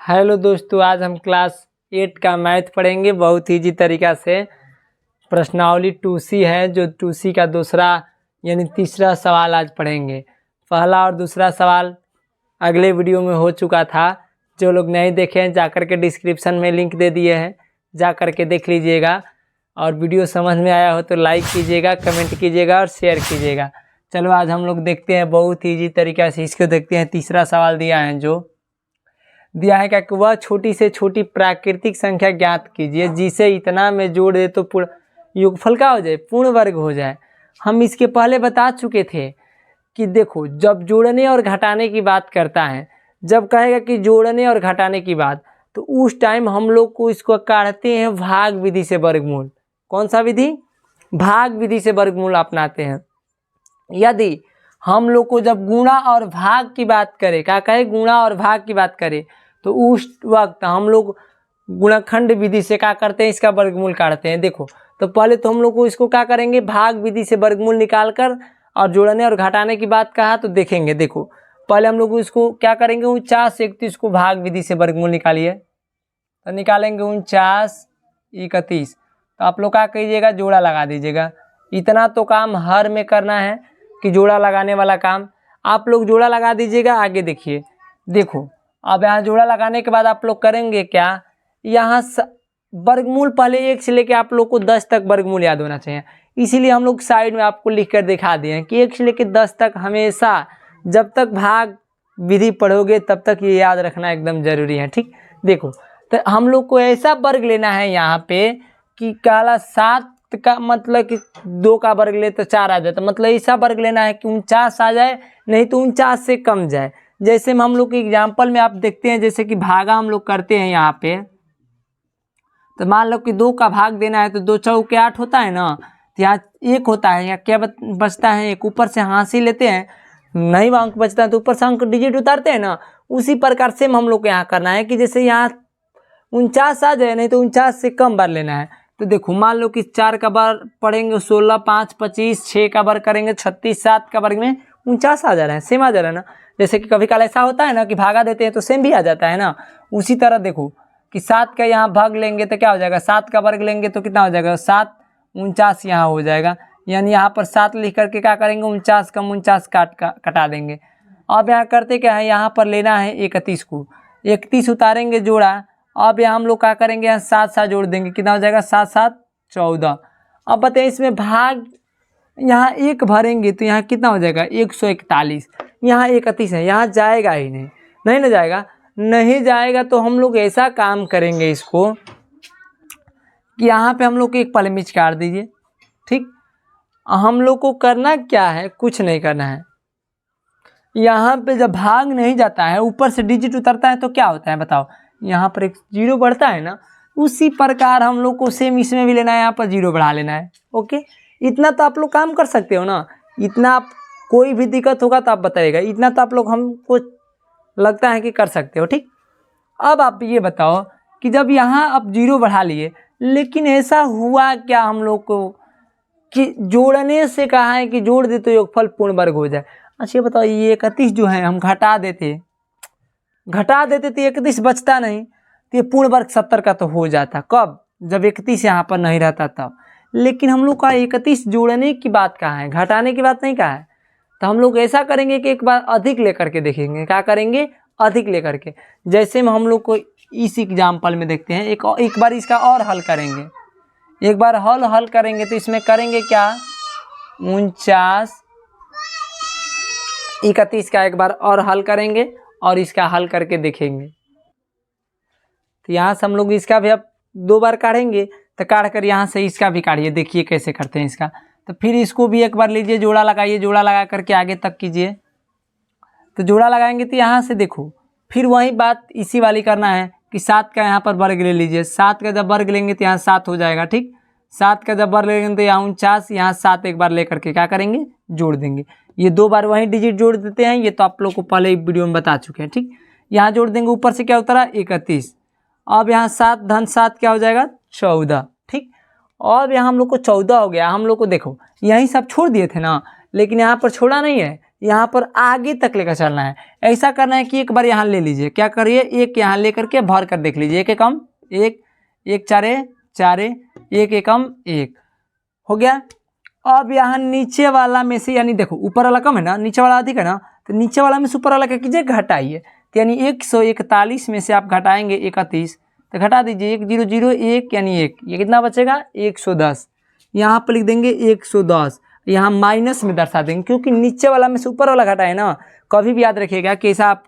Hello दोस्तों, आज हम क्लास 8 का मैथ पढ़ेंगे बहुत ईजी तरीका से। प्रश्नावली 2C है, जो 2C का दूसरा यानी तीसरा सवाल आज पढ़ेंगे। पहला और दूसरा सवाल अगले वीडियो में हो चुका था। जो लोग नहीं देखे हैं जाकर के डिस्क्रिप्शन में लिंक दे दिए हैं, जा कर के देख लीजिएगा। और वीडियो समझ में आया हो तो लाइक कीजिएगा, कमेंट कीजिएगा और शेयर कीजिएगा। चलो आज हम लोग देखते हैं बहुत ईजी तरीका से इसको देखते हैं। तीसरा सवाल दिया है, जो दिया है क्या कि वह छोटी से छोटी प्राकृतिक संख्या ज्ञात कीजिए जिसे इतना में जोड़ दे तो पूर्ण योगफल का हो जाए, पूर्ण वर्ग हो जाए। हम इसके पहले बता चुके थे कि देखो, जब जोड़ने और घटाने की बात करता है, जब कहेगा कि जोड़ने और घटाने की बात, तो उस टाइम हम लोग को इसको काटते हैं भाग विधि से वर्गमूल। कौन सा विधि? भाग विधि से वर्गमूल अपनाते हैं। यदि हम लोग को जब गुणा और भाग की बात करें, क्या कहे, गुणा और भाग की बात करें, तो उस वक्त हम लोग गुणनखंड विधि से क्या करते हैं, इसका वर्गमूल काटते हैं। देखो, तो पहले तो हम लोग को इसको क्या करेंगे, भाग विधि से वर्गमूल निकालकर, और जोड़ने और घटाने की बात कहा तो देखेंगे। देखो, पहले हम लोग इसको क्या करेंगे, 49 से 31 को भाग विधि से वर्गमूल निकालिए, तो निकालेंगे 49 31। तो आप लोग क्या कीजिएगा, जोड़ा लगा दीजिएगा। इतना तो काम हर में करना है कि जोड़ा लगाने वाला काम आप लोग जोड़ा लगा दीजिएगा। आगे देखिए, देखो अब यहाँ जोड़ा लगाने के बाद आप लोग करेंगे क्या, यहाँ वर्गमूल पहले 1 से लेके आप लोग को 10 तक वर्गमूल याद होना चाहिए। इसीलिए हम लोग साइड में आपको लिख कर दिखा दिए हैं कि 1 से लेके 10 तक हमेशा जब तक भाग विधि पढ़ोगे तब तक ये याद रखना एकदम जरूरी है। ठीक, देखो तो हम लोग को ऐसा वर्ग लेना है यहाँ पे कि काला 7 का मतलब कि 2 का वर्ग ले तो 4 आ जाता, मतलब ऐसा वर्ग लेना है कि 49 आ जाए, नहीं तो 49 से कम जाए। जैसे हम लोग के एग्जाम्पल में आप देखते हैं, जैसे कि भागा हम लोग करते हैं यहाँ पे, तो मान लो कि 2 का भाग देना है तो 2 चौके 8 होता है ना, तो यहाँ 1 होता है, यहाँ क्या बचता है, एक ऊपर से हाँसी लेते हैं, नहीं अंक बचता है तो ऊपर से अंक डिजिट उतारते हैं ना। उसी प्रकार से हम लोग को यहाँ करना है कि जैसे यहाँ 49 आ जाए, नहीं तो 49 से कम बार लेना है। तो देखो, मान लो कि 4 का बार पढ़ेंगे 16 5 25, 6 का बार करेंगे 36, 7 का वर्ग में 49 आ जा रहा है, सेम आ जा रहा है ना। जैसे कि कभी काल ऐसा होता है ना कि भागा देते हैं तो सेम भी आ जाता है ना। उसी तरह देखो कि 7 का यहाँ भाग लेंगे तो क्या हो जाएगा, 7 का वर्ग लेंगे तो कितना हो जाएगा, 7 49 यहाँ हो जाएगा। यानी यहाँ पर 7 लिख करके क्या करेंगे, 49 का 49 कटा देंगे। अब यहाँ करते क्या है, यहाँ पर लेना है 31 को, 31 उतारेंगे जोड़ा। अब यहाँ हम लोग क्या करेंगे, यहाँ 7 7 जोड़ देंगे, कितना हो जाएगा, 7 7 14। अब बताइए इसमें भाग यहाँ 1 भरेंगे तो यहाँ कितना हो जाएगा, 141। यहाँ 31 है, यहाँ जाएगा ही नहीं, नहीं ना जाएगा, नहीं जाएगा। तो हम लोग ऐसा काम करेंगे इसको कि यहाँ पे हम लोग को एक पलमिच काट दीजिए। ठीक, हम लोग को करना क्या है, कुछ नहीं करना है। यहाँ पे जब भाग नहीं जाता है, ऊपर से डिजिट उतरता है तो क्या होता है बताओ, यहाँ पर एक 0 बढ़ता है ना। उसी प्रकार हम लोग को सेम इसमें भी लेना है, यहाँ पर 0 बढ़ा लेना है। ओके, इतना तो आप लोग काम कर सकते हो ना। इतना आप कोई भी दिक्कत होगा तो आप बताइएगा, इतना तो आप लोग हमको लगता है कि कर सकते हो। ठीक, अब आप ये बताओ कि जब यहाँ आप 0 बढ़ा लिए, लेकिन ऐसा हुआ क्या हम लोग को कि जोड़ने से कहा है कि जोड़ दे तो योगफल पूर्ण वर्ग हो जाए। अच्छा ये बताओ, ये 31 जो है हम घटा देते तो 31 बचता नहीं, तो ये पूर्ण वर्ग 70 का तो हो जाता। कब? जब 31 यहाँ पर नहीं रहता तब। लेकिन हम लोग का 31 जोड़ने की बात कहाँ है, घटाने की बात नहीं कहा है। तो हम लोग ऐसा करेंगे कि एक बार अधिक लेकर के देखेंगे। क्या करेंगे, अधिक लेकर के। जैसे में हम लोग को इस एग्जाम्पल में देखते हैं, एक बार इसका और हल करेंगे। एक बार हल करेंगे तो इसमें करेंगे क्या, 49 31 का एक बार और हल करेंगे और इसका हल करके देखेंगे। तो यहाँ से हम लोग इसका भी अब 2 बार काटेंगे, तो काट कर यहाँ से इसका भी काटिए, देखिए कैसे करते हैं इसका। तो फिर इसको भी एक बार लीजिए, जोड़ा लगाइए, जोड़ा लगा करके आगे तक कीजिए। तो जोड़ा लगाएंगे तो यहाँ से देखो, फिर वही बात इसी वाली करना है कि 7 का यहाँ पर वर्ग ले लीजिए। 7 का जब वर्ग लेंगे तो यहाँ 7 हो जाएगा। ठीक, 7 का जब वर्ग लेंगे तो यहाँ 49, यहाँ 7 एक बार ले करके क्या करेंगे, जोड़ देंगे। ये 2 बार वही डिजिट जोड़ देते हैं, ये तो आप लोग को पहले वीडियो में बता चुके हैं। ठीक, यहाँ जोड़ देंगे, ऊपर से क्या उतरा, 31। अब यहाँ 7 धन 7 क्या हो जाएगा, 14। ठीक, अब यहाँ हम लोग को 14 हो गया। हम लोग को देखो यहीं सब छोड़ दिए थे ना, लेकिन यहाँ पर छोड़ा नहीं है, यहाँ पर आगे तक लेकर चलना है। ऐसा करना है कि एक बार यहाँ ले लीजिए, क्या करिए, एक यहाँ लेकर के भर कर देख लीजिए, एक एकम एक, एक चारे चारे, एक एकम एक, हो गया। अब यहाँ नीचे वाला में से, यानी देखो ऊपर वाला कम है ना, नीचे वाला अधिक है ना, तो नीचे वाला में से ऊपर वाला क्या कीजिए, घटाइए। तो यानी 141 में से आप घटाएंगे 31, तो घटा दीजिए 1 0 0 1 यानी 1, ये कितना बचेगा 110। यहाँ पर लिख देंगे 110, यहाँ माइनस में दर्शा देंगे क्योंकि नीचे वाला में से ऊपर वाला घटाए ना। कभी भी याद रखिएगा कि ऐसा आप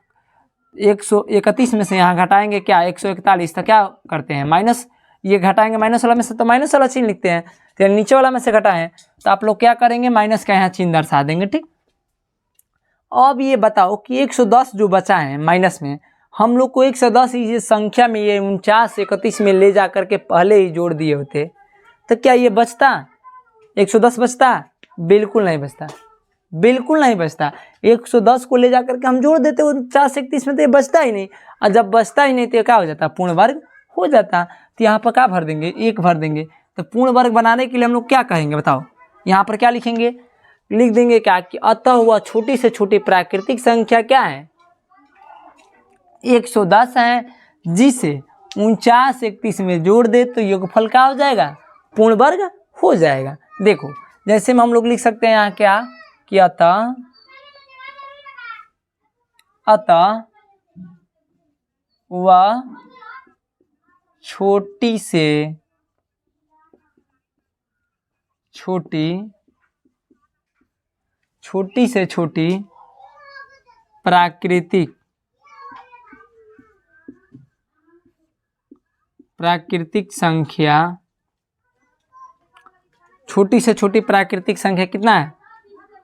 131 में से यहाँ घटाएंगे क्या 141, तो क्या करते हैं माइनस, ये घटाएंगे माइनस वाला में से तो माइनस वाला चिन्ह लिखते हैं। तो नीचे वाला में से घटाएं तो आप लोग क्या करेंगे, माइनस का यहाँ चिन्ह दर्शा देंगे, ठीक। अब ये बताओ कि 110 जो बचा है माइनस में, हम लोग को 110 ये संख्या में ये 49 31 में ले जा करके पहले ही जोड़ दिए होते तो क्या ये बचता, 110 बचता? बिल्कुल नहीं बचता, बिल्कुल नहीं बचता। 110 को ले जा करके हम जोड़ देते 49 31 में तो ये बचता ही नहीं, और जब बचता ही नहीं तो क्या हो जाता, पूर्ण वर्ग हो जाता। तो यहाँ पर क्या भर देंगे, 1 भर देंगे। तो पूर्ण वर्ग बनाने के लिए हम लोग क्या कहेंगे बताओ, यहाँ पर क्या लिखेंगे, लिख देंगे क्या कि अतः वह छोटी से छोटी प्राकृतिक संख्या क्या है, 110 है, जिसे 49 31 में जोड़ दे तो योगफल क्या हो जाएगा, पूर्ण वर्ग हो जाएगा। देखो जैसे में हम लोग लिख सकते हैं यहाँ क्या कि अतः वह छोटी से छोटी प्राकृतिक संख्या, छोटी से छोटी प्राकृतिक संख्या कितना है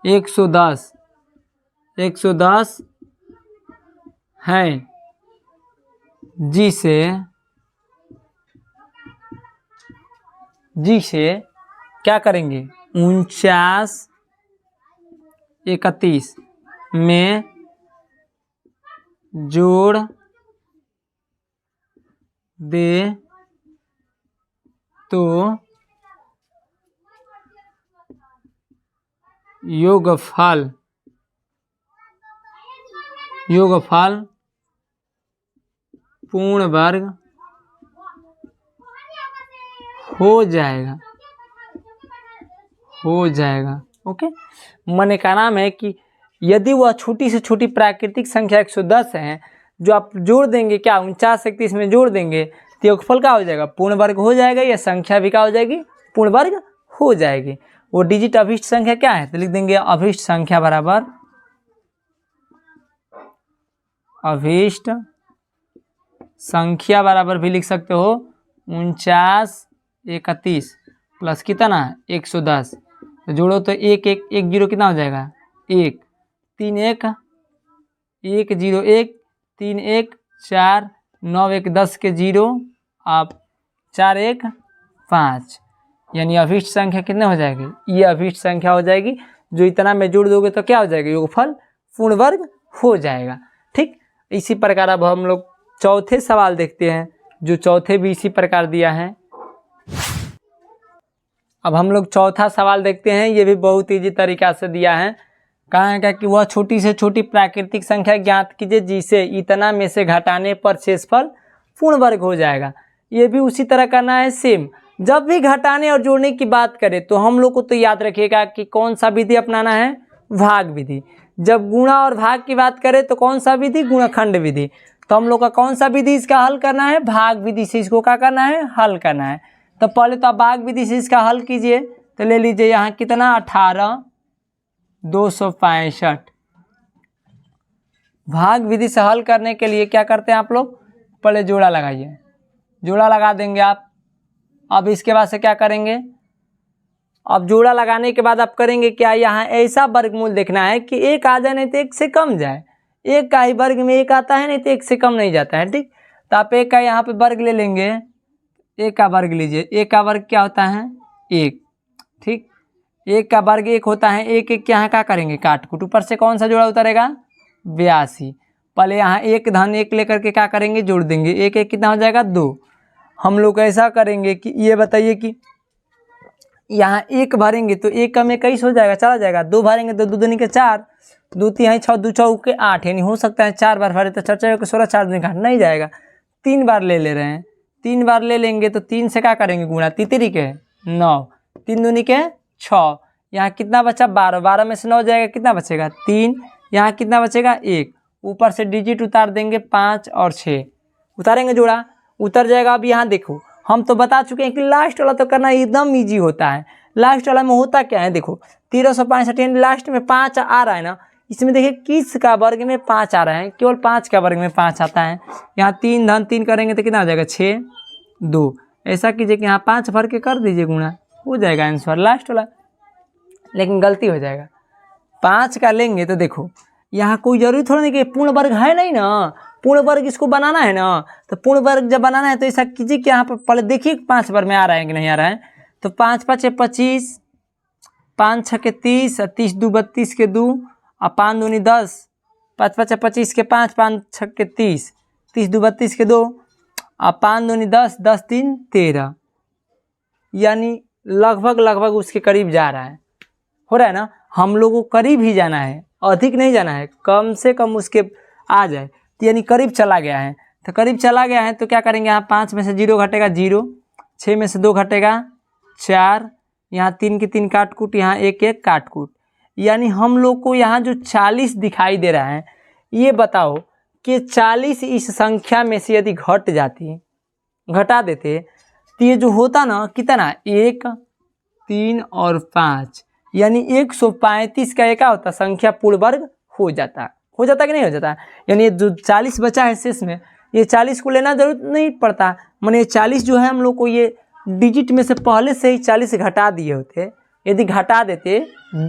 110 है, जिसे क्या करेंगे 49 31 में जोड़ दे तो योगफल पूर्ण वर्ग हो जाएगा। ओके, मने का नाम है कि यदि वह छोटी से छोटी प्राकृतिक संख्या 110 है, जो आप जोड़ देंगे क्या 49 31 में जोड़ देंगे तो योगफल क्या हो जाएगा, पूर्ण वर्ग हो जाएगा। या संख्या भी क्या हो जाएगी, पूर्ण वर्ग हो जाएगी। वो डिजिट अभिष्ट संख्या क्या है, तो लिख देंगे अभिष्ट संख्या बराबर अभिष्ट संख्या बराबर भी लिख सकते हो 49 31 प्लस कितना 110, तो जोड़ो तो 1 1 1 0 कितना हो जाएगा 1 3 1 1 0 1 3 1 4 9 1 10 के 0 आप 4 1 5, यानी अभिष्ट संख्या कितने हो जाएगी, ये अभिष्ट संख्या हो जाएगी। जो इतना में जोड़ दोगे तो क्या हो जाएगा, योगफल पूर्ण वर्ग हो जाएगा। ठीक, इसी प्रकार अब हम लोग चौथे सवाल देखते हैं, जो चौथे भी इसी प्रकार दिया है। अब हम लोग चौथा सवाल देखते हैं, ये भी बहुत ईजी तरीका से दिया है। कहा है कि वह छोटी से छोटी प्राकृतिक संख्या ज्ञात कीजिए जिसे इतना में से घटाने पर शेषफल पूर्ण वर्ग हो जाएगा। ये भी उसी तरह करना है सेम। जब भी घटाने और जोड़ने की बात करें तो हम लोग को तो याद रखिएगा कि कौन सा विधि अपनाना है, भाग विधि। जब गुणा और भाग की बात करें तो कौन सा विधि, गुणनखंड विधि। तो हम लोग का कौन सा विधि इसका हल करना है, भाग विधि से इसको क्या करना है, हल करना है। तो पहले तो आप भाग विधि से इसका हल कीजिए। तो ले लीजिए यहाँ कितना 18 265। भाग विधि से हल करने के लिए क्या करते हैं आप लोग, पहले जोड़ा लगाइए, जोड़ा लगा देंगे आप। अब इसके बाद से क्या करेंगे, अब जोड़ा लगाने के बाद आप करेंगे क्या, यहाँ ऐसा वर्गमूल देखना है कि एक आ जाए नहीं तो एक से कम जाए। एक का ही वर्ग में एक आता है, नहीं तो एक से कम नहीं जाता है। ठीक, तो आप एक का यहाँ पे वर्ग ले लेंगे, एक का वर्ग लीजिए। एक का वर्ग क्या होता है, एक। ठीक, एक का वर्ग एक होता है, एक एक यहाँ क्या करेंगे, काट कूट। ऊपर से कौन सा जोड़ा उतरेगा, 82। पहले यहाँ एक धन एक लेकर के क्या करेंगे, जोड़ देंगे। एक एक कितना हो जाएगा, 2। हम लोग ऐसा करेंगे कि ये बताइए कि यहाँ एक भरेंगे तो एक का में 21 हो जाएगा, चला जाएगा। 2 भरेंगे तो 2 दूनी के 4, 2 तिहाई 6, 2 चौके 8, यानी हो सकता है 4 बार भरे तो 4 चौके 16, 4 दूनी का नहीं जाएगा, 3 बार ले रहे हैं, 3 बार ले लेंगे तो 3 से क्या करेंगे गुणा, तीतरी के 9, 3 दूनी के 6, यहाँ कितना बचा 12, 12 में से 9 जाएगा कितना बचेगा 3, यहाँ कितना बचेगा 1, ऊपर से डिजिट उतार देंगे 5 और 6, उतारेंगे जोड़ा, उतर जाएगा। अब यहाँ देखो हम तो बता चुके हैं कि लास्ट वाला तो करना एकदम ईजी होता है। लास्ट वाला में होता क्या है, देखो 1365 यानी लास्ट में 5 आ रहा है ना, इसमें देखिए किस का वर्ग में 5 आ रहा है, केवल 5 का वर्ग में 5 आता है। यहाँ 3 धन 3 करेंगे तो कितना आ जाएगा 6 2, ऐसा कीजिए कि यहाँ 5 भर के कर दीजिए गुणा, हो जाएगा आंसर लास्ट वाला। लेकिन गलती हो जाएगा, 5 का लेंगे तो देखो यहाँ कोई जरूरी थोड़ा नहीं कि पूर्ण वर्ग है नहीं ना, पूर्ण वर्ग इसको बनाना है ना, तो पूर्ण वर्ग जब बनाना है तो ऐसा कीजिए कि यहाँ पर पहले देखिए 5 बार में आ रहा है कि नहीं आ रहा है। तो 5 5 25, 5 6 के 30, 30 2 32 के 2, और 5 दूनी 10, 5 5 25 के 5, 5 6 के 30, 30 2 32 के 2, और 5 दूनी 10, 10 3 13, यानी लगभग उसके करीब जा रहा है, हो रहा है ना। हम लोगों को करीब ही जाना है, अधिक नहीं जाना है, कम से कम उसके आ जाए, तो यानी करीब चला गया है। तो करीब चला गया है तो क्या करेंगे, यहाँ 5 में से 0 घटेगा 0, 6 में से 2 घटेगा 4, यहाँ 3 की 3 काट कूट, यहाँ 1 1 काट कूट, यानी हम लोग को यहाँ जो 40 दिखाई दे रहा है, ये बताओ कि 40 इस संख्या में से यदि घट जाती, घटा देते तो ये जो होता ना कितना 1 3 और 5, यानी 135 का क्या होता संख्या पूर्ण वर्ग हो जाता कि नहीं हो जाता। यानी ये जो 40 बचा है शेष में, ये 40 को लेना जरूरत नहीं पड़ता, माने 40 जो है हम लोग को ये डिजिट में से पहले से ही 40 घटा दिए होते, यदि घटा देते,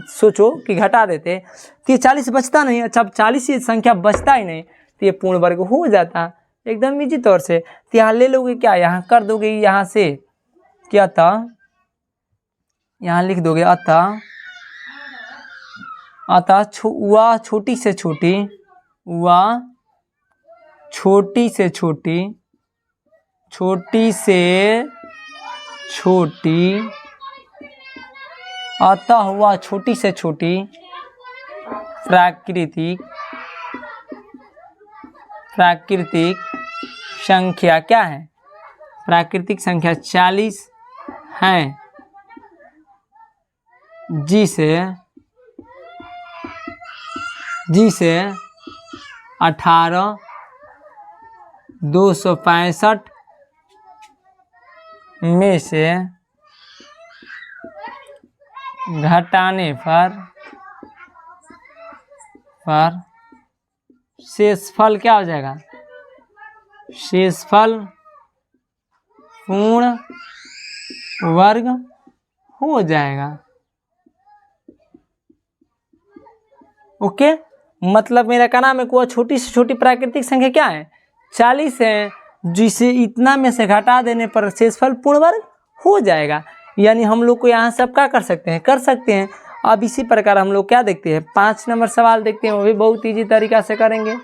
सोचो कि घटा देते तो ये 40 बचता नहीं। अच्छा, अब 40 ये संख्या बचता ही नहीं तो ये पूर्ण वर्ग हो जाता एकदम इजी तौर से। तो यहाँ ले लोगे क्या, यहाँ कर दोगे, यहाँ से क्या था, यहाँ लिख दोगे अतः वह छोटी से छोटी, वह छोटी से छोटी, छोटी से छोटी, अतः वह छोटी से छोटी प्राकृतिक संख्या क्या है, प्राकृतिक संख्या 40 है, जिसे 18,265 में से घटाने पर शेषफल क्या हो जाएगा, शेषफल पूर्ण वर्ग हो जाएगा। ओके, मतलब मेरा क्या नाम है, कोई छोटी से छोटी प्राकृतिक संख्या क्या है 40 है, जिसे इतना में से घटा देने पर शेषफल पूर्ण वर्ग हो जाएगा। यानी हम लोग को यहाँ सब क्या कर सकते हैं। अब इसी प्रकार हम लोग क्या देखते हैं, 5 नंबर सवाल देखते हैं, वो भी बहुत ईजी तरीका से करेंगे।